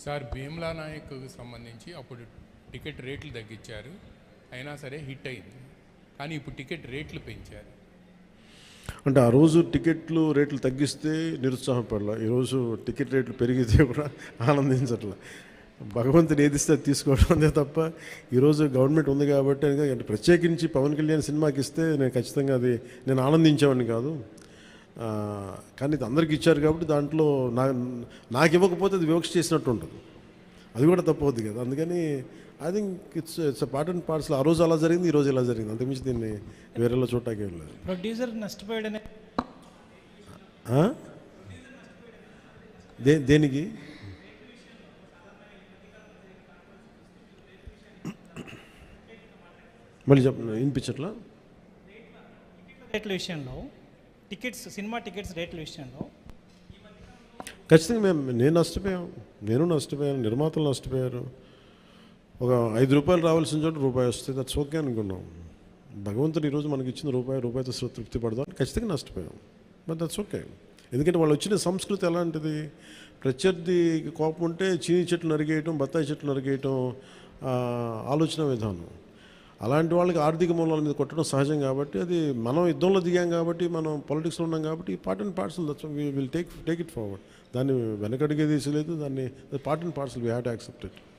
Sir Bheemla నాయక్కు సంబంధించి అప్పుడు ticket రేట్లు తగ్గించారు, అయినా సరే హిట్ అయింది. కానీ ఇప్పుడు టికెట్ రేట్లు పెంచారు. అంటే ఆ రోజు టికెట్లు రేట్లు తగ్గిస్తే నిరుత్సాహపడలా, ఈరోజు టికెట్ రేట్లు పెరిగితే కూడా ఆనందించట్లా. భగవంతుని ఏదిస్తే అది తీసుకోవడం అంతే తప్ప ఈరోజు గవర్నమెంట్ ఉంది కాబట్టి అంటే ప్రత్యేకించి పవన్ కళ్యాణ్ సినిమాకి ఇస్తే నేను ఖచ్చితంగా అది నేను ఆనందించేవాడిని కాదు. కానీ ఇది అందరికి ఇచ్చారు కాబట్టి దాంట్లో నాకు ఇవ్వకపోతే అది వివక్ష చేసినట్టు ఉంటుంది, అది కూడా తప్పవుద్ది కదా. అందుకని I think it's part and parcel. ఆ రోజు అలా జరిగింది, ఈ రోజు ఇలా జరిగింది, అంతకుమించి దీన్ని వేరేలా చూడటానికి వెళ్ళలేదు. ప్రొడ్యూసర్ నష్టపోయాడనే దేనికి మళ్ళీ వినిపించట్లా? రేట్ల విషయంలో సినిమా టికెట్స్ రేట్ల విషయంలో ఖచ్చితంగా నేను నష్టపోయాను, నిర్మాతలు నష్టపోయారు. ఒక ₹5 రావాల్సిన చోట రూపాయి వస్తే దట్స్ ఓకే అనుకున్నాం. భగవంతుడు ఈరోజు మనకి ఇచ్చిన రూపాయితో తృప్తి పడదాం, ఖచ్చితంగా నష్టపోయాం. But that's okay. ఎందుకంటే వాళ్ళు వచ్చిన సంస్కృతి ఎలాంటిది, ప్రత్యర్థి కోపం ఉంటే చీని చెట్లు నరిగేయటం, బత్తాయి చెట్లు నరిగేయటం ఆలోచన విధానం. అలాంటి వాళ్ళకి ఆర్థిక మూలాల మీద కొట్టడం సహజం కాబట్టి, అది మనం యుద్ధంలో దిగాం కాబట్టి, మనం పాలిటిక్స్లో ఉన్నాం కాబట్టి part and parcel that's will take it forward. దాన్ని వెనకడిగే తీసలేదు, దాన్ని part and parcel we have to accept it.